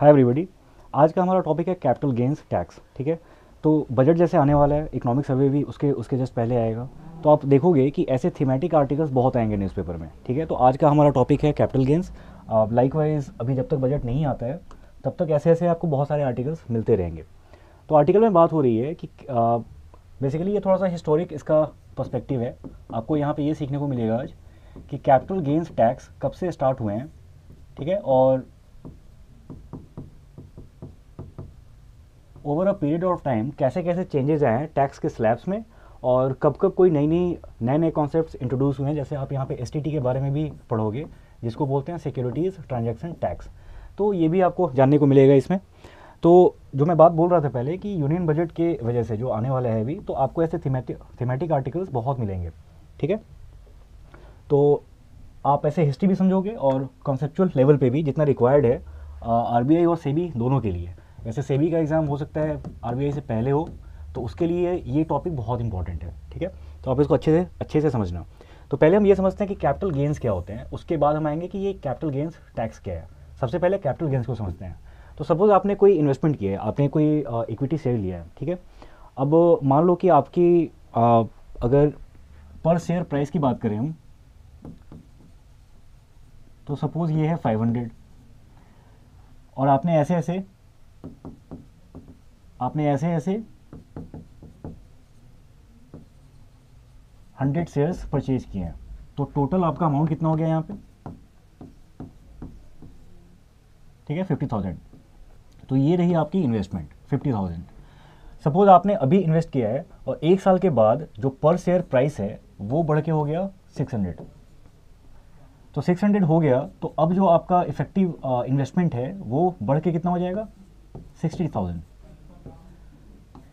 Hi everybody. आज का हमारा टॉपिक है कैपिटल गेन्स टैक्स। ठीक है, तो बजट जैसे आने वाला है, इकोनॉमिक सर्वे भी उसके उसके जस्ट पहले आएगा, तो आप देखोगे कि ऐसे थीमेटिक आर्टिकल्स बहुत आएंगे न्यूज़पेपर में। ठीक है, तो आज का हमारा टॉपिक है कैपिटल गेन्स। लाइकवाइज अभी जब तक बजट नहीं आता है तब तक ऐसे ऐसे आपको बहुत सारे आर्टिकल्स मिलते रहेंगे। तो आर्टिकल में बात हो रही है कि बेसिकली ये थोड़ा सा हिस्टोरिक इसका पर्सपेक्टिव है। आपको यहाँ पे ये सीखने को मिलेगा आज कि कैपिटल गेन्स टैक्स कब से स्टार्ट हुए हैं। ठीक है, और over a period of time कैसे कैसे चेंजेस आए हैं टैक्स के स्लैब्स में, और कब कब कोई नए नए कॉन्सेप्ट्स इंट्रोड्यूस हुए हैं। जैसे आप यहाँ पे एसटीटी के बारे में भी पढ़ोगे, जिसको बोलते हैं सिक्योरिटीज़ ट्रांजैक्शन टैक्स, तो ये भी आपको जानने को मिलेगा इसमें। तो जो मैं बात बोल रहा था पहले कि यूनियन बजट के वजह से जो आने वाला है अभी, तो आपको ऐसे थीमेटिक आर्टिकल्स बहुत मिलेंगे। ठीक है, तो आप ऐसे हिस्ट्री भी समझोगे और कॉन्सेप्चुअल लेवल पे भी जितना रिक्वायर्ड है आरबीआई और सेबी दोनों के लिए। वैसे सेबी का एग्ज़ाम हो सकता है आरबीआई से पहले हो, तो उसके लिए ये टॉपिक बहुत इंपॉर्टेंट है। ठीक है, तो आप इसको अच्छे से समझना। तो पहले हम ये समझते हैं कि कैपिटल गेन्स क्या होते हैं, उसके बाद हम आएंगे कि ये कैपिटल गेन्स टैक्स क्या है। सबसे पहले कैपिटल गेन्स को समझते हैं। तो सपोज़ आपने कोई इन्वेस्टमेंट किया है, आपने कोई इक्विटी शेयर लिया है। ठीक है, अब मान लो कि आपकी अगर पर शेयर प्राइस की बात करें हम, तो सपोज़ ये है 500, और आपने ऐसे ऐसे 100 शेयर्स परचेज किए हैं। तो टोटल आपका अमाउंट कितना हो गया यहाँ पे? ठीक है, 50,000। तो ये रही आपकी इन्वेस्टमेंट 50,000। सपोज आपने अभी इन्वेस्ट किया है और एक साल के बाद जो पर शेयर प्राइस है वो बढ़ के हो गया 600। तो 600 हो गया, तो अब जो आपका इफेक्टिव इन्वेस्टमेंट है वो बढ़ के कितना हो जाएगा? 60,000।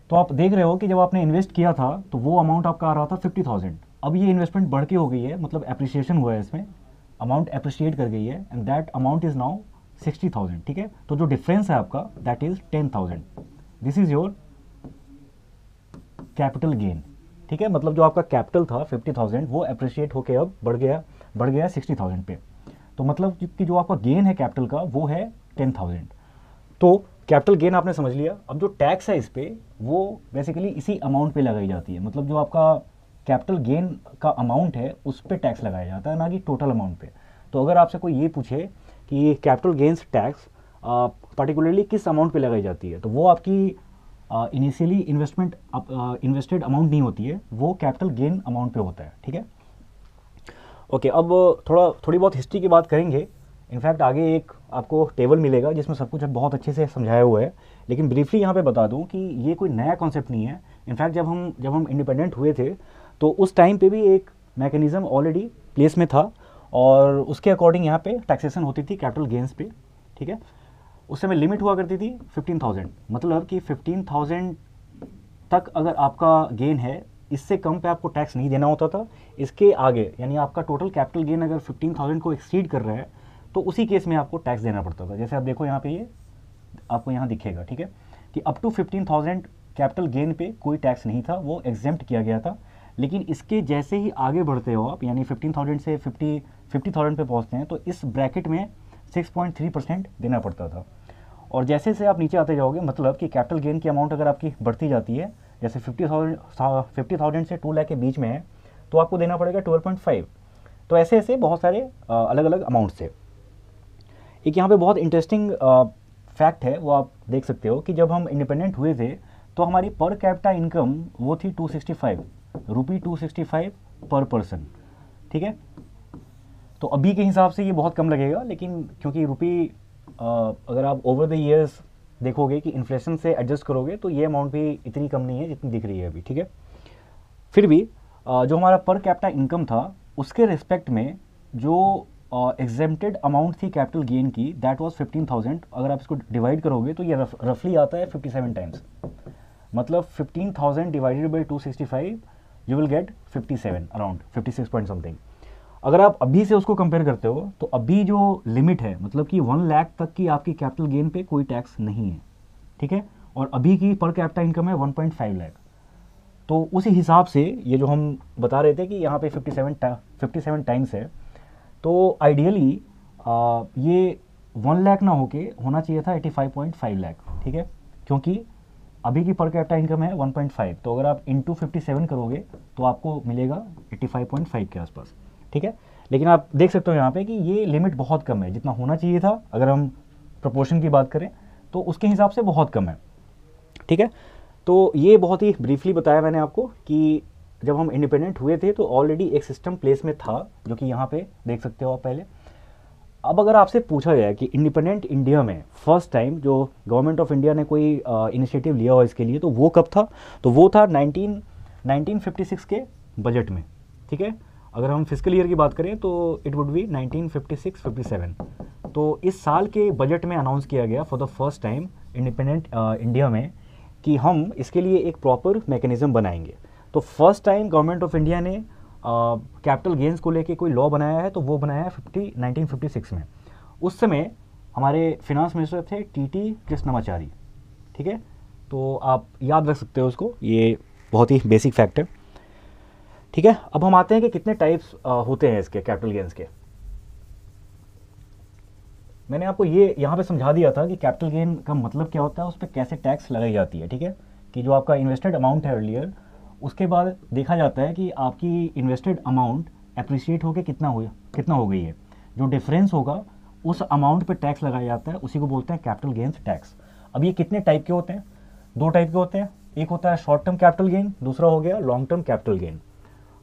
तो आप देख रहे हो कि जब आपने इन्वेस्ट किया था तो वो अमाउंट आपका आ रहा था 50,000। अब ये इन्वेस्टमेंट बढ़ के हो गई है, मतलब एप्रिसिएशन हुआ है इसमें, अमाउंट एप्रिशिएट कर गई है, and that amount is now 60,000। ठीक है, तो जो डिफरेंस है आपका that is 10,000। This is your capital gain. ठीक है, मतलब जो आपका कैपिटल था 50,000 वो एप्रिशिएट होकर अब बढ़ गया 60,000 पे। तो मतलब कि जो आपका गेन है कैपिटल का वो है 10,000। तो कैपिटल गेन आपने समझ लिया। अब जो टैक्स है इस पे वो बेसिकली इसी अमाउंट पे लगाई जाती है, मतलब जो आपका कैपिटल गेन का अमाउंट है उस पे टैक्स लगाया जाता है, ना कि टोटल अमाउंट पे। तो अगर आपसे कोई ये पूछे कि कैपिटल गेन्स टैक्स पर्टिकुलरली किस अमाउंट पे लगाई जाती है, तो वो आपकी इनिशियली इन्वेस्टेड अमाउंट नहीं होती है, वो कैपिटल गेन अमाउंट पे होता है। ठीक है, ओके। अब थोड़ी बहुत हिस्ट्री की बात करेंगे। इनफैक्ट आगे एक आपको टेबल मिलेगा जिसमें सब कुछ बहुत अच्छे से समझाया हुआ है, लेकिन ब्रीफली यहाँ पे बता दूँ कि ये कोई नया कॉन्सेप्ट नहीं है। इनफैक्ट जब हम इंडिपेंडेंट हुए थे तो उस टाइम पे भी एक मैकेनिज़्म ऑलरेडी प्लेस में था, और उसके अकॉर्डिंग यहाँ पे टैक्सेशन होती थी कैपिटल गेन्स पे। ठीक है, उस समय लिमिट हुआ करती थी 15,000, मतलब कि 15,000 तक अगर आपका गेन है, इससे कम पे आपको टैक्स नहीं देना होता था। इसके आगे यानी आपका टोटल कैपिटल गेन अगर 15,000 को एक्सीड कर रहा है तो उसी केस में आपको टैक्स देना पड़ता था। जैसे आप देखो यहाँ पे, ये आपको यहाँ दिखेगा। ठीक है, कि अप टू 15,000 कैपिटल गेन पे कोई टैक्स नहीं था, वो एग्जेम्प्ट किया गया था। लेकिन इसके जैसे ही आगे बढ़ते हो आप, यानी 15,000 से 50,000 पे पहुँचते हैं, तो इस ब्रैकेट में 6.3% देना पड़ता था। और जैसे से आप नीचे आते जाओगे, मतलब कि कैपिटल गेन की अमाउंट अगर आपकी बढ़ती जाती है, जैसे 50,000 से 2 लाख के बीच में है, तो आपको देना पड़ेगा 12.5। तो ऐसे ऐसे बहुत सारे अलग अलग अमाउंट्स थे। एक यहाँ पे बहुत इंटरेस्टिंग फैक्ट है, वो आप देख सकते हो कि जब हम इंडिपेंडेंट हुए थे तो हमारी पर कैपिटा इनकम वो थी 265 रुपी, 265 पर पर्सन। ठीक है, तो अभी के हिसाब से ये बहुत कम लगेगा, लेकिन क्योंकि रुपी अगर आप ओवर द ईयर्स देखोगे कि इन्फ्लेशन से एडजस्ट करोगे तो ये अमाउंट भी इतनी कम नहीं है जितनी दिख रही है अभी। ठीक है, फिर भी जो हमारा पर कैपिटा इनकम था उसके रिस्पेक्ट में जो एग्जेम्प्टेड अमाउंट थी कैपिटल गेन की, दैट वाज 15,000। अगर आप इसको डिवाइड करोगे तो ये रफली आता है 57 टाइम्स, मतलब 15,000 divided by 265 you will get 57, around 56 point something. अगर आप अभी से उसको कंपेयर करते हो तो अभी जो लिमिट है, मतलब कि 1 लाख तक की आपकी कैपिटल गेन पे कोई टैक्स नहीं है। ठीक है, और अभी की पर कैपिटा इनकम है 1.5 लाख। तो उसी हिसाब से ये जो हम बता रहे थे कि यहाँ पे 57 टाइम्स है, तो आइडियली ये 1 लाख ना होके होना चाहिए था 85.5 लाख, ठीक है, क्योंकि अभी की पर कैपिटा इनकम है 1.5, तो अगर आप इंटू 57 करोगे तो आपको मिलेगा 85.5 के आसपास, ठीक है। लेकिन आप देख सकते हो यहाँ पे कि ये लिमिट बहुत कम है, जितना होना चाहिए था अगर हम प्रोपोर्शन की बात करें तो उसके हिसाब से बहुत कम है, ठीक है। तो ये बहुत ही ब्रीफली बताया मैंने आपको कि जब हम इंडिपेंडेंट हुए थे तो ऑलरेडी एक सिस्टम प्लेस में था, जो कि यहाँ पे देख सकते हो आप पहले। अब अगर आपसे पूछा जाए कि इंडिपेंडेंट इंडिया में फर्स्ट टाइम जो गवर्नमेंट ऑफ इंडिया ने कोई इनिशिएटिव लिया हो इसके लिए, तो वो कब था, तो वो था 1956 के बजट में, ठीक है। अगर हम फिस्कल ईयर की बात करें तो इट वुड बी 1956-57। तो इस साल के बजट में अनाउंस किया गया for the first time independent India में कि हम इसके लिए एक प्रॉपर मैकेनिज्म बनाएंगे। तो first time government of India ने कैपिटल गेंस को लेके कोई लॉ बनाया है, तो वो बनाया है 1956 में। उस समय हमारे फिनांस मिनिस्टर थे टी कृष्णमाचारी, ठीक है। तो आप याद रख सकते हो उसको, ये बहुत ही बेसिक फैक्ट है, ठीक है। अब हम आते हैं कि कितने टाइप्स होते हैं इसके कैपिटल गेंस के। मैंने आपको ये यहाँ पे समझा दिया था कि कैपिटल गेन का मतलब क्या होता है, उस पर कैसे टैक्स लगाई जाती है, ठीक है। कि जो आपका इन्वेस्टेड अमाउंट है अर्लियर, उसके बाद देखा जाता है कि आपकी इन्वेस्टेड अमाउंट अप्रिशिएट होकर कितना हो गई है, जो डिफरेंस होगा उस अमाउंट पे टैक्स लगाया जाता है, उसी को बोलते हैं कैपिटल गेन्स टैक्स। अब ये कितने टाइप के होते हैं, 2 टाइप के होते हैं, एक होता है शॉर्ट टर्म कैपिटल गेन, दूसरा हो गया लॉन्ग टर्म कैपिटल गेन।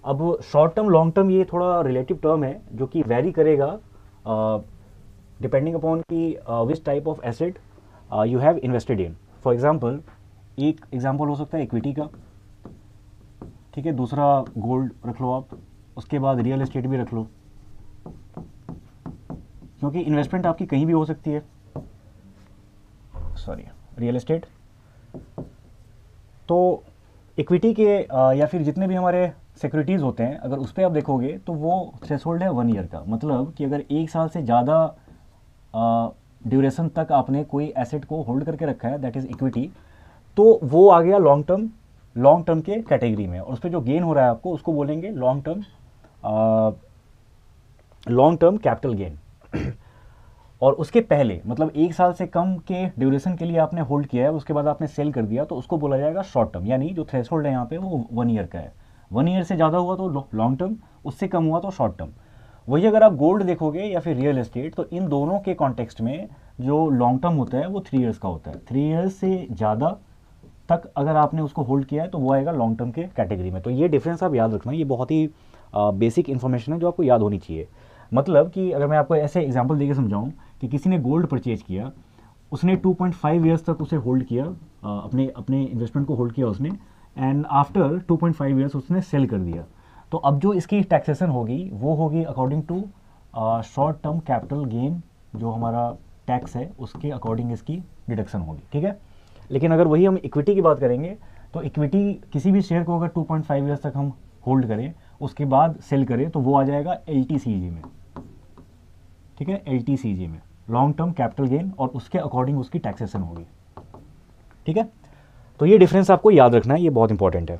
अब शॉर्ट टर्म लॉन्ग टर्म ये थोड़ा रिलेटिव टर्म है जो कि वेरी करेगा डिपेंडिंग अपॉन कि which type of asset you have invested in. For example, एक एग्जांपल हो सकता है इक्विटी का, ठीक है, दूसरा गोल्ड रख लो आप, उसके बाद रियल एस्टेट भी रख लो, क्योंकि इन्वेस्टमेंट आपकी कहीं भी हो सकती है, सॉरी रियल एस्टेट। तो इक्विटी के या फिर जितने भी हमारे सिक्योरिटीज़ होते हैं, अगर उस पर आप देखोगे तो वो थ्रेशोल्ड है 1 ईयर का, मतलब कि अगर 1 साल से ज़्यादा ड्यूरेशन तक आपने कोई एसेट को होल्ड करके रखा है, दैट इज़ इक्विटी, तो वो आ गया लॉन्ग टर्म के कैटेगरी में, और उस पर जो गेन हो रहा है आपको उसको बोलेंगे लॉन्ग टर्म कैपिटल गेन। और उसके पहले मतलब 1 साल से कम के ड्यूरेशन के लिए आपने होल्ड किया है, उसके बाद आपने सेल कर दिया, तो उसको बोला जाएगा शॉर्ट टर्म, यानी जो थ्रेशोल्ड है यहाँ पे वो 1 ईयर का है। 1 ईयर से ज़्यादा हुआ तो लॉन्ग टर्म, उससे कम हुआ तो शॉर्ट टर्म। वही अगर आप गोल्ड देखोगे या फिर रियल एस्टेट, तो इन दोनों के कॉन्टेक्स्ट में जो लॉन्ग टर्म होता है वो 3 ईयर्स का होता है। 3 ईयर्स से ज़्यादा तक अगर आपने उसको होल्ड किया है तो वो आएगा लॉन्ग टर्म के कैटेगरी में। तो ये डिफरेंस आप याद रखना, ये बहुत ही बेसिक इन्फॉर्मेशन है जो आपको याद होनी चाहिए। मतलब कि अगर मैं आपको ऐसे एग्जांपल देके समझाऊं कि किसी ने गोल्ड परचेज किया, उसने 2.5 ईयर्स तक उसे होल्ड किया, अपने इन्वेस्टमेंट को होल्ड किया उसने, एंड आफ्टर 2.5 ईयर्स उसने सेल कर दिया, तो अब जो इसकी टैक्सेशन होगी वो होगी according to short term capital gain, जो हमारा टैक्स है उसके अकॉर्डिंग इसकी डिडक्शन होगी, ठीक है। लेकिन अगर वही हम इक्विटी की बात करेंगे, तो इक्विटी किसी भी शेयर को अगर 2.5 ईयर्स तक हम होल्ड करें, उसके बाद सेल करें, तो वो आ जाएगा LTCG में, ठीक है, LTCG में लॉन्ग टर्म कैपिटल गेन, और उसके अकॉर्डिंग उसकी टैक्सेशन होगी, ठीक है। तो ये डिफरेंस आपको याद रखना है, ये बहुत इंपॉर्टेंट है।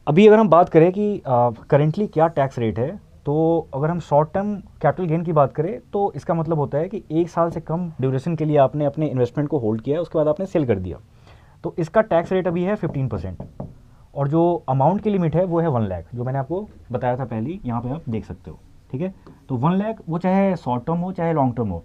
अभी अगर हम बात करें कि करेंटली क्या टैक्स रेट है, तो अगर हम शॉर्ट टर्म कैपिटल गेन की बात करें तो इसका मतलब होता है कि 1 साल से कम ड्यूरेशन के लिए आपने अपने इन्वेस्टमेंट को होल्ड किया है, उसके बाद आपने सेल कर दिया, तो इसका टैक्स रेट अभी है 15%, और जो अमाउंट की लिमिट है वो है 1 लाख, जो मैंने आपको बताया था पहले, यहाँ पे आप देख सकते हो, ठीक है। तो 1 लाख वो चाहे शॉर्ट टर्म हो चाहे लॉन्ग टर्म हो,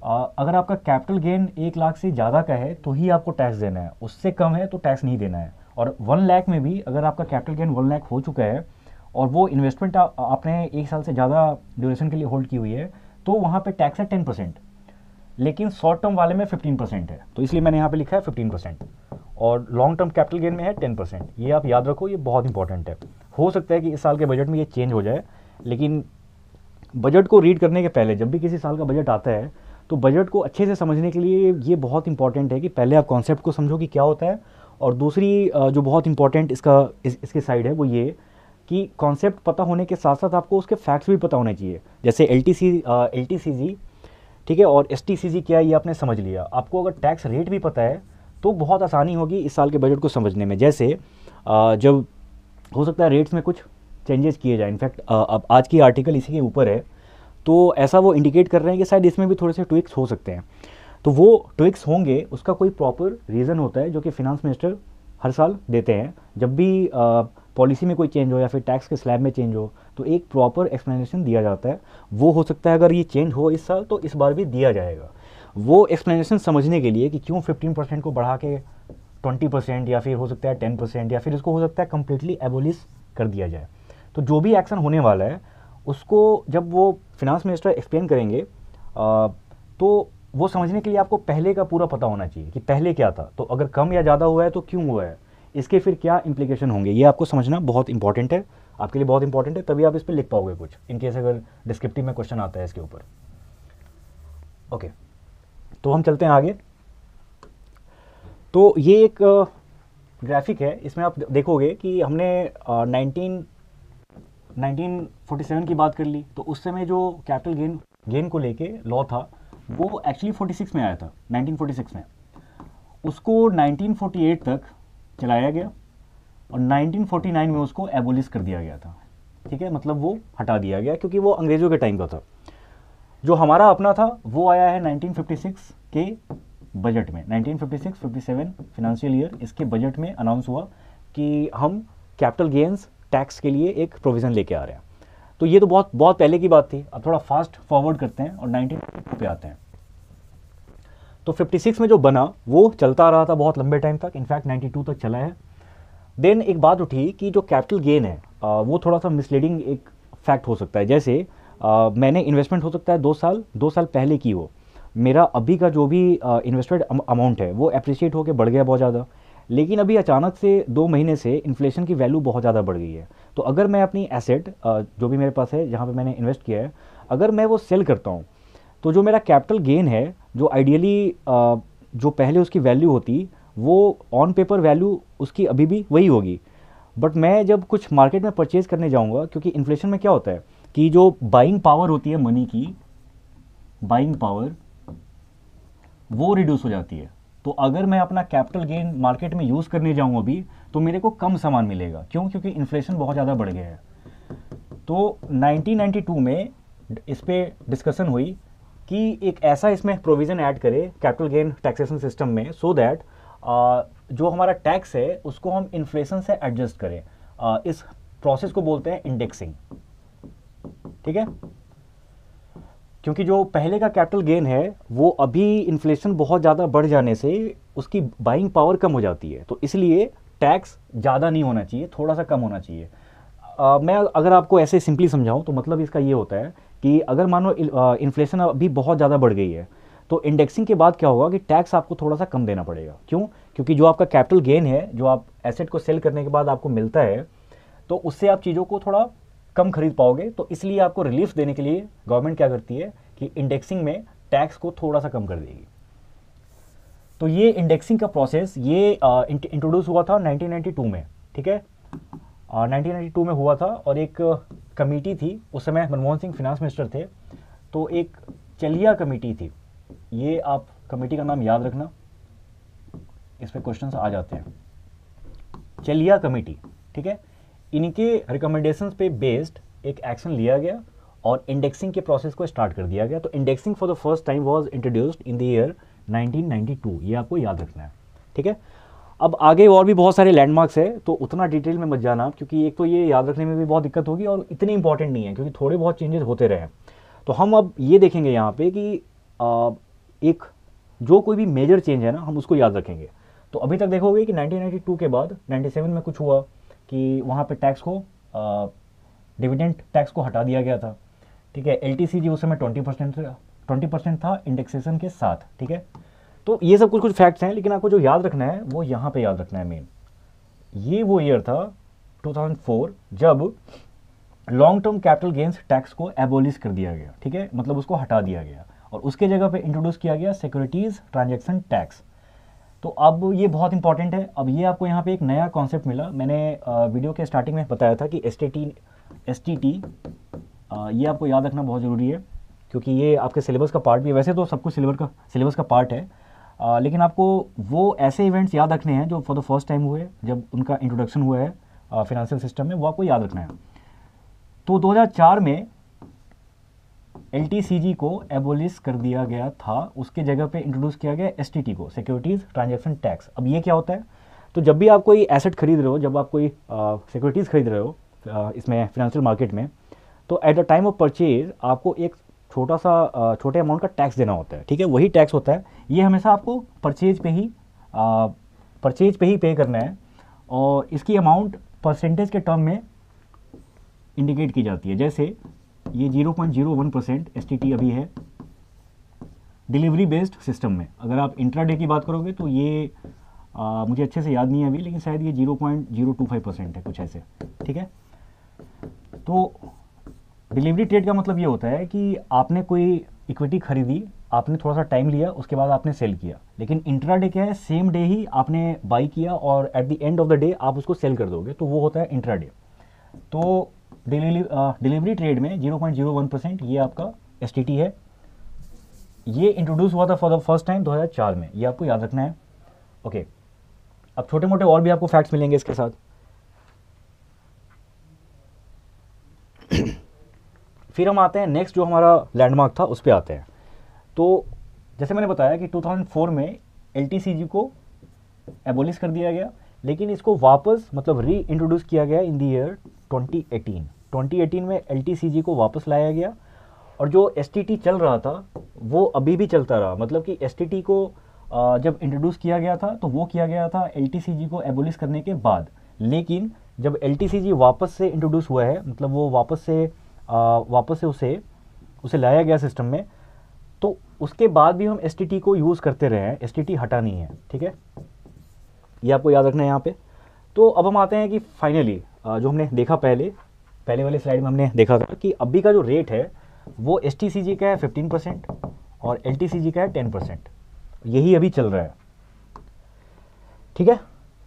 अगर आपका कैपिटल गेन 1 लाख से ज़्यादा का है तो ही आपको टैक्स देना है, उससे कम है तो टैक्स नहीं देना है। और 1 लाख में भी अगर आपका कैपिटल गेन 1 लाख हो चुका है और वो इन्वेस्टमेंट आपने 1 साल से ज़्यादा ड्यूरेशन के लिए होल्ड की हुई है, तो वहाँ पे टैक्स है 10%, लेकिन शॉर्ट टर्म वाले में 15% है, तो इसलिए मैंने यहाँ पे लिखा है 15%, और लॉन्ग टर्म कैपिटल गेन में है 10%। ये आप याद रखो, ये बहुत इंपॉर्टेंट है। हो सकता है कि इस साल के बजट में ये चेंज हो जाए, लेकिन बजट को रीड करने के पहले, जब भी किसी साल का बजट आता है, तो बजट को अच्छे से समझने के लिए ये बहुत इंपॉर्टेंट है कि पहले आप कॉन्सेप्ट को समझो कि क्या होता है, और दूसरी जो बहुत इंपॉर्टेंट इसके साइड है वो ये कि कॉन्सेप्ट पता होने के साथ साथ आपको उसके फैक्ट्स भी पता होने चाहिए। जैसे LTCG, ठीक है, और STCG क्या है ये आपने समझ लिया, आपको अगर टैक्स रेट भी पता है तो बहुत आसानी होगी इस साल के बजट को समझने में। जैसे जब हो सकता है रेट्स में कुछ चेंजेस किए जाए, इनफैक्ट अब आज की आर्टिकल इसी के ऊपर है, तो ऐसा वो इंडिकेट कर रहे हैं कि शायद इसमें भी थोड़े से ट्विक्स हो सकते हैं। तो वो ट्विक्स होंगे, उसका कोई प्रॉपर रीज़न होता है जो कि फिनांस मिनिस्टर हर साल देते हैं। जब भी पॉलिसी में कोई चेंज हो या फिर टैक्स के स्लैब में चेंज हो तो एक प्रॉपर एक्सप्लेनेशन दिया जाता है। वो हो सकता है अगर ये चेंज हो इस साल तो इस बार भी दिया जाएगा। वो एक्सप्लेनेशन समझने के लिए कि क्यों 15% को बढ़ा के 20% या फिर हो सकता है 10% या फिर इसको हो सकता है कम्प्लीटली एबोलिश कर दिया जाए। तो जो भी एक्शन होने वाला है उसको जब वो फिनांस मिनिस्टर एक्सप्लेन करेंगे तो वो समझने के लिए आपको पहले का पूरा पता होना चाहिए कि पहले क्या था, तो अगर कम या ज़्यादा हुआ है तो क्यों हुआ है, इसके फिर क्या इम्प्लीकेशन होंगे, ये आपको समझना बहुत इंपॉर्टेंट है, आपके लिए बहुत इंपॉर्टेंट है, तभी आप इस पर लिख पाओगे कुछ, इनकेस अगर डिस्क्रिप्टिव में क्वेश्चन आता है इसके ऊपर। ओके, तो हम चलते हैं आगे। तो ये एक ग्राफिक है, इसमें आप देखोगे कि हमने 1947 की बात कर ली। तो उस समय जो कैपिटल गेन को लेके लॉ था वो एक्चुअली 46 में आया था, 1946 में। उसको 1948 तक चलाया गया और 1949 में उसको एबोलिश कर दिया गया था। ठीक है, मतलब वो हटा दिया गया क्योंकि वो अंग्रेज़ों के टाइम का था। जो हमारा अपना था वो आया है 1956 के बजट में। 1956-57 फाइनेंशियल ईयर, इसके बजट में अनाउंस हुआ कि हम कैपिटल गेन्स टैक्स के लिए एक प्रोविज़न लेके आ रहे हैं। तो ये तो बहुत बहुत पहले की बात थी। अब थोड़ा फास्ट फॉरवर्ड करते हैं और 1952 पे आते हैं। तो 56 में जो बना वो चलता रहा था बहुत लंबे टाइम तक, इनफैक्ट 92 तक चला है। देन एक बात उठी कि जो कैपिटल गेन है वो थोड़ा सा मिसलीडिंग एक फैक्ट हो सकता है। जैसे मैंने इन्वेस्टमेंट हो सकता है 2 साल पहले की हो, मेरा अभी का जो भी इन्वेस्टेड अमाउंट है वो अप्रिशिएट होकर बढ़ गया बहुत ज़्यादा, लेकिन अभी अचानक से 2 महीने से इन्फ्लेशन की वैल्यू बहुत ज़्यादा बढ़ गई है। तो अगर मैं अपनी एसेट जो भी मेरे पास है जहाँ पे मैंने इन्वेस्ट किया है, अगर मैं वो सेल करता हूँ तो जो मेरा कैपिटल गेन है, जो आइडियली जो पहले उसकी वैल्यू होती वो ऑन पेपर वैल्यू उसकी अभी भी वही होगी, बट मैं जब कुछ मार्केट में परचेज़ करने जाऊँगा, क्योंकि इन्फ्लेशन में क्या होता है कि जो बाइंग पावर होती है मनी की, बाइंग पावर वो रिड्यूस हो जाती है। तो अगर मैं अपना कैपिटल गेन मार्केट में यूज़ करने जाऊँ अभी तो मेरे को कम सामान मिलेगा। क्यों? क्योंकि इन्फ्लेशन बहुत ज़्यादा बढ़ गया है। तो 1992 में इस पर डिस्कशन हुई कि एक ऐसा इसमें प्रोविज़न ऐड करे कैपिटल गेन टैक्सेशन सिस्टम में, सो दैट जो हमारा टैक्स है उसको हम इन्फ्लेशन से एडजस्ट करें। इस प्रोसेस को बोलते हैं इंडेक्सिंग। ठीक है, क्योंकि जो पहले का कैपिटल गेन है वो अभी इन्फ्लेशन बहुत ज़्यादा बढ़ जाने से उसकी बाइंग पावर कम हो जाती है, तो इसलिए टैक्स ज़्यादा नहीं होना चाहिए, थोड़ा सा कम होना चाहिए। मैं अगर आपको ऐसे सिंपली समझाऊं तो मतलब इसका ये होता है कि अगर मानो इन्फ्लेशन अभी बहुत ज़्यादा बढ़ गई है तो इंडेक्सिंग के बाद क्या होगा कि टैक्स आपको थोड़ा सा कम देना पड़ेगा। क्यों? क्योंकि जो आपका कैपिटल गेन है, जो आप एसेट को सेल करने के बाद आपको मिलता है, तो उससे आप चीज़ों को थोड़ा कम खरीद पाओगे। तो इसलिए आपको रिलीफ देने के लिए गवर्नमेंट क्या करती है कि इंडेक्सिंग में टैक्स को थोड़ा सा कम कर देगी। तो ये इंडेक्सिंग का प्रोसेस ये इंट्रोड्यूस हुआ था 1992 में। ठीक है, 1992 में हुआ था और एक कमेटी थी, उस समय मनमोहन सिंह फिनांस मिनिस्टर थे, तो एक चलिया कमेटी थी। ये आप कमेटी का नाम याद रखना, इस पे क्वेश्चंस आ जाते हैं। चलिया कमेटी, ठीक है, इनके रिकमेंडेशंस पे बेस्ड एक एक्शन लिया गया और इंडेक्सिंग के प्रोसेस को स्टार्ट कर दिया गया। तो indexing for the first time was introduced in the year 1992, ये आपको याद रखना है। ठीक है, अब आगे और भी बहुत सारे लैंडमार्क्स है तो उतना डिटेल में मत जाना, क्योंकि एक तो ये याद रखने में भी बहुत दिक्कत होगी और इतने इंपॉर्टेंट नहीं है, क्योंकि थोड़े बहुत चेंजेस होते रहे। तो हम अब ये देखेंगे यहाँ पे कि एक जो कोई भी मेजर चेंज है ना, हम उसको याद रखेंगे। तो अभी तक देखोगे कि 1992 के बाद 97 में कुछ हुआ कि वहाँ पे टैक्स को डिविडेंड टैक्स को हटा दिया गया था। ठीक है, LTCG उस समय 20% था इंडेक्सेशन के साथ। ठीक है, तो ये सब कुछ फैक्ट्स हैं, लेकिन आपको जो याद रखना है वो यहाँ पे याद रखना है मेन। ये वो ईयर था 2004 जब long term capital gains tax को एबोलिश कर दिया गया। ठीक है, मतलब उसको हटा दिया गया और उसके जगह पे इंट्रोड्यूस किया गया सिक्योरिटीज ट्रांजैक्शन टैक्स। तो अब ये बहुत इंपॉर्टेंट है। अब ये आपको यहाँ पे एक नया कॉन्सेप्ट मिला। मैंने वीडियो के स्टार्टिंग में बताया था कि STT ये आपको याद रखना बहुत ज़रूरी है, क्योंकि ये आपके सिलेबस का पार्ट भी है। वैसे तो सब कुछ सिलेबस का पार्ट है, लेकिन आपको वो ऐसे इवेंट्स याद रखने हैं जो फॉर द फर्स्ट टाइम हुए, जब उनका इंट्रोडक्शन हुआ है फाइनेंशियल सिस्टम में, वो आपको याद रखना है। तो 2004 में LTCG को एबोलिश कर दिया गया था, उसके जगह पे इंट्रोड्यूस किया गया STT को, सिक्योरिटीज़ ट्रांजैक्शन टैक्स। अब ये क्या होता है, तो जब भी आप कोई एसेट खरीद रहे हो, जब आप कोई सिक्योरिटीज़ खरीद रहे हो इसमें फिनेंशियल मार्केट में, तो at the time of purchase आपको एक छोटे अमाउंट का टैक्स देना होता है, ठीक है, वही टैक्स होता है। ये हमेशा आपको परचेज पे ही पे करना है, और इसकी अमाउंट परसेंटेज के टर्म में इंडिकेट की जाती है। जैसे ये 0.01% STT अभी है डिलीवरी बेस्ड सिस्टम में। अगर आप इंट्राडे की बात करोगे तो ये मुझे अच्छे से याद नहीं है अभी, लेकिन शायद ये 0.025% है, कुछ ऐसे, ठीक है। तो डिलीवरी ट्रेड का मतलब ये होता है कि आपने कोई इक्विटी खरीदी, आपने थोड़ा सा टाइम लिया, उसके बाद आपने सेल किया। लेकिन इंट्राडे क्या है, सेम डे ही आपने बाई किया और at the end of the day आप उसको सेल कर दोगे, तो वो होता है इंट्राडे। तो डिलीवरी ट्रेड में 0.01% ये आपका STT है। ये इंट्रोड्यूस हुआ था फॉर द फर्स्ट टाइम 2004 में, ये आपको याद रखना है। ओके, अब छोटे मोटे और भी आपको फैक्ट्स मिलेंगे इसके साथ। फिर हम आते हैं नेक्स्ट, जो हमारा लैंडमार्क था उस पर आते हैं। तो जैसे मैंने बताया कि 2004 में LTCG को एबोलिश कर दिया गया, लेकिन इसको वापस मतलब री इंट्रोड्यूस किया गया इन द ईयर 2018 में LTCG को वापस लाया गया। और जो STT चल रहा था वो अभी भी चलता रहा। मतलब कि STT को जब इंट्रोड्यूस किया गया था तो वो किया गया था LTCG को एबोलिश करने के बाद, लेकिन जब LTCG वापस से इंट्रोड्यूस हुआ है, मतलब वो वापस से उसे लाया गया सिस्टम में, तो उसके बाद भी हम STT को यूज़ करते रहे हैं, STT हटा नहीं है, ठीक है, ये आपको याद रखना है यहाँ पे। तो अब हम आते हैं कि फाइनली जो हमने देखा पहले वाले स्लाइड में हमने देखा था कि अभी का जो रेट है वो STCG का है 15% और LTCG का है 10%, यही अभी चल रहा है, ठीक है।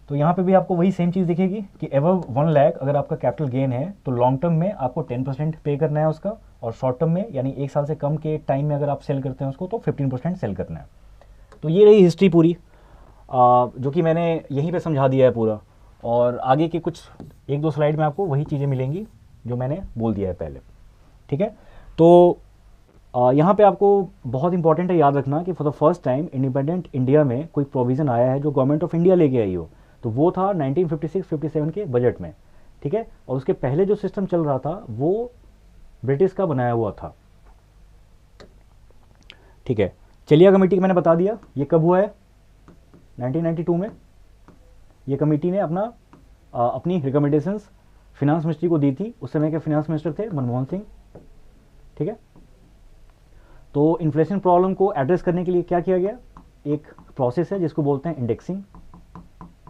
तो यहाँ पे भी आपको वही सेम चीज़ दिखेगी कि एवर 1 लाख अगर आपका कैपिटल गेन है तो लॉन्ग टर्म में आपको 10% पे करना है उसका, और शॉर्ट टर्म में यानी 1 साल से कम के टाइम में अगर आप सेल करते हैं उसको तो 15% सेल करना है। तो ये रही हिस्ट्री पूरी, जो कि मैंने यहीं पे समझा दिया है पूरा, और आगे के कुछ 1-2 स्लाइड में आपको वही चीज़ें मिलेंगी जो मैंने बोल दिया है पहले, ठीक है। तो यहाँ पे आपको बहुत इंपॉर्टेंट है याद रखना कि for the first time independent India में कोई प्रोविज़न आया है जो गवर्नमेंट ऑफ इंडिया लेके आई हो, तो वो था 1956-57 के बजट में, ठीक है। और उसके पहले जो सिस्टम चल रहा था वो ब्रिटिश का बनाया हुआ था, ठीक है। चलिया कमेटी मैंने बता दिया, ये कब हुआ है, 1992 में। ये कमेटी ने अपनी रिकमेंडेशंस फिनांस मिनिस्ट्री को दी थी। उस समय के फिनांस मिनिस्टर थे मनमोहन सिंह, ठीक है। तो इन्फ्लेशन प्रॉब्लम को एड्रेस करने के लिए क्या किया गया, एक प्रोसेस है जिसको बोलते हैं इंडेक्सिंग।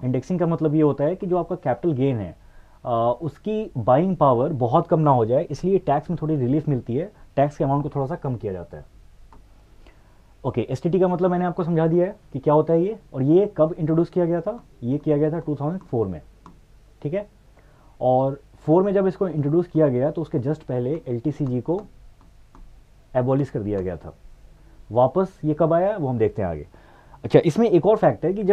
इंडेक्सिंग का मतलब ये होता है कि जो आपका कैपिटल गेन है उसकी बाइंग पावर बहुत कम ना हो जाए, इसलिए टैक्स में थोड़ी रिलीफ मिलती है, टैक्स के अमाउंट को थोड़ा सा कम किया जाता है। ओके, STT का मतलब मैंने आपको समझा दिया है कि क्या होता है ये, और ये कब इंट्रोड्यूस किया गया था, ये किया गया था 2004 में, ठीक है। और 4 में जब इसको इंट्रोड्यूस किया गया तो उसके जस्ट पहले LTCG को एबॉलिश कर दिया गया था। वापस ये कब आया वो हम देखते हैं आगे। अच्छा, इसमें एक और फैक्ट है कि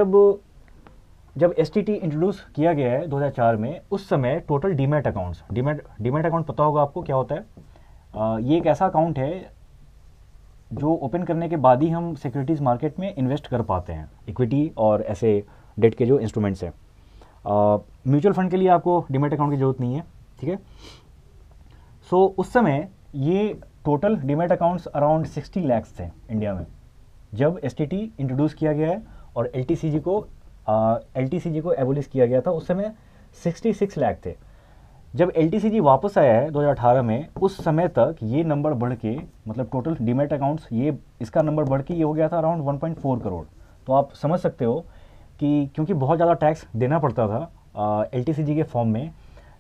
जब STT इंट्रोड्यूस किया गया है 2004 में, उस समय टोटल डीमैट अकाउंट पता होगा आपको क्या होता है। ये एक ऐसा अकाउंट है जो ओपन करने के बाद ही हम सिक्योरिटीज़ मार्केट में इन्वेस्ट कर पाते हैं, इक्विटी और ऐसे डेट के जो इंस्ट्रूमेंट्स हैं। म्यूचुअल फंड के लिए आपको डीमैट अकाउंट की ज़रूरत नहीं है, ठीक है। सो उस समय ये total demat accounts around 60 lakh थे इंडिया में जब STT इंट्रोड्यूस किया गया है, और LTCG को एबोलिश किया गया था। उस समय 66 लाख थे। जब LTCG वापस आया है 2018 में, उस समय तक ये नंबर बढ़ के, मतलब टोटल डीमैट अकाउंट्स इसका नंबर बढ़ के ये हो गया था अराउंड 1.4 करोड़। तो आप समझ सकते हो कि क्योंकि बहुत ज़्यादा टैक्स देना पड़ता था LTCG के फॉर्म में,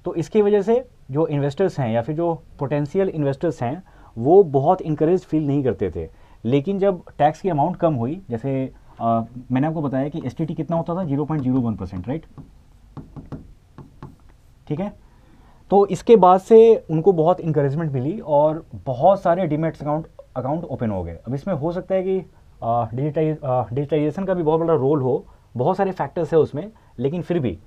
तो इसकी वजह से जो इन्वेस्टर्स हैं या फिर जो पोटेंशियल इन्वेस्टर्स हैं वो बहुत इंकरेज फील नहीं करते थे। लेकिन जब टैक्स की अमाउंट कम हुई, जैसे मैंने आपको बताया कि STT कितना होता था, 0.01%, राइट, ठीक है। तो इसके बाद से उनको बहुत इंकरेजमेंट मिली और बहुत सारे डीमैट अकाउंट ओपन हो गए। अब इसमें हो सकता है कि डिजिटाइजेशन का भी बहुत बड़ा रोल हो, बहुत सारे फैक्टर्स है उसमें, लेकिन फिर भी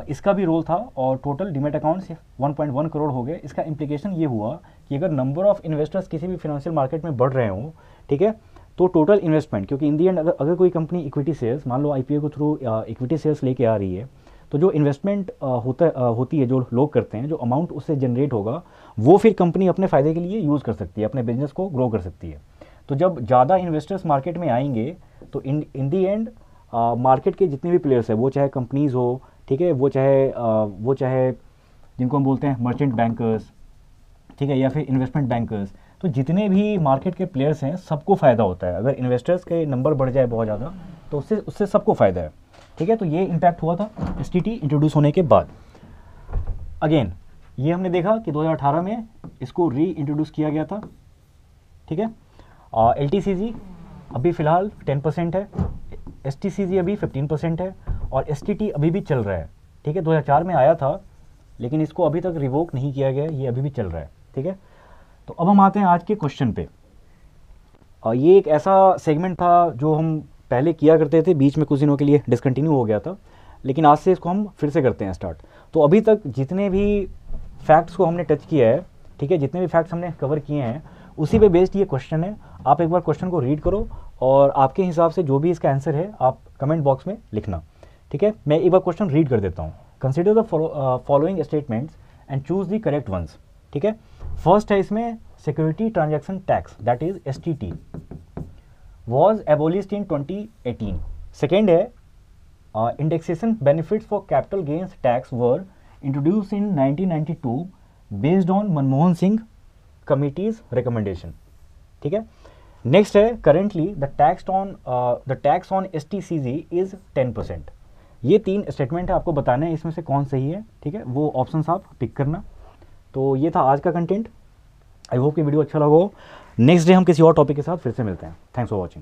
इसका भी रोल था, और टोटल डीमैट अकाउंट्स 1.1 करोड़ हो गए। इसका इम्प्लीकेशन ये हुआ कि अगर नंबर ऑफ इन्वेस्टर्स किसी भी फाइनेंशियल मार्केट में बढ़ रहे हों, ठीक है, तो टोटल इन्वेस्टमेंट, क्योंकि इन दी एंड अगर कोई कंपनी इक्विटी शेयर्स, मान लो आईपीओ के थ्रू इक्विटी शेयर्स लेके आ रही है, तो जो इन्वेस्टमेंट होती है, जो लोग करते हैं, जो अमाउंट उससे जनरेट होगा, वो फिर कंपनी अपने फ़ायदे के लिए यूज़ कर सकती है, अपने बिजनेस को ग्रो कर सकती है। तो जब ज़्यादा इन्वेस्टर्स मार्केट में आएंगे तो इन दी एंड मार्केट के जितने भी प्लेयर्स है, वो चाहे कंपनीज़ हो, ठीक है, वो चाहे जिनको हम बोलते हैं मर्चेंट बैंकर्स, ठीक है, या फिर इन्वेस्टमेंट बैंकर्स, तो जितने भी मार्केट के प्लेयर्स हैं सबको फ़ायदा होता है। अगर इन्वेस्टर्स के नंबर बढ़ जाए बहुत ज़्यादा तो उससे सबको फ़ायदा है, ठीक है। तो ये इम्पैक्ट हुआ था एसटीटी इंट्रोड्यूस होने के बाद। अगेन ये हमने देखा कि 2018 में इसको री इंट्रोड्यूस किया गया था, ठीक है। एलटीसीजी अभी फ़िलहाल 10% है, एसटीसीजी अभी 15% है, और एसटीटी अभी भी चल रहा है, ठीक है। 2004 में आया था लेकिन इसको अभी तक रिवोक नहीं किया गया, ये अभी भी चल रहा है, ठीक है। तो अब हम आते हैं आज के क्वेश्चन पे। ये एक ऐसा सेगमेंट था जो हम पहले किया करते थे, बीच में कुछ दिनों के लिए डिसकंटिन्यू हो गया था, लेकिन आज से इसको हम फिर से करते हैं स्टार्ट। तो अभी तक जितने भी फैक्ट्स को हमने टच किया है, ठीक है, जितने भी फैक्ट्स हमने कवर किए हैं, उसी पे बेस्ड ये क्वेश्चन है। आप एक बार क्वेश्चन को रीड करो और आपके हिसाब से जो भी इसका आंसर है आप कमेंट बॉक्स में लिखना, ठीक है। मैं एक बार क्वेश्चन रीड कर देता हूँ। Consider the following statements and choose the correct ones, ठीक है। फर्स्ट है इसमें security transaction tax, that is STT, was abolished in 2018. Second है indexation benefits for capital gains tax were introduced in 1992 based on Manmohan Singh committee's recommendation, ठीक है। Next है currently the tax on STCG is 10%. ये 3 statement है, आपको बताना है इसमें से कौन सही है, ठीक है, वो ऑप्शंस आप पिक करना। तो ये था आज का कंटेंट। आई होप कि वीडियो अच्छा लगा हो। नेक्स्ट डे हम किसी और टॉपिक के साथ फिर से मिलते हैं। Thanks for watching.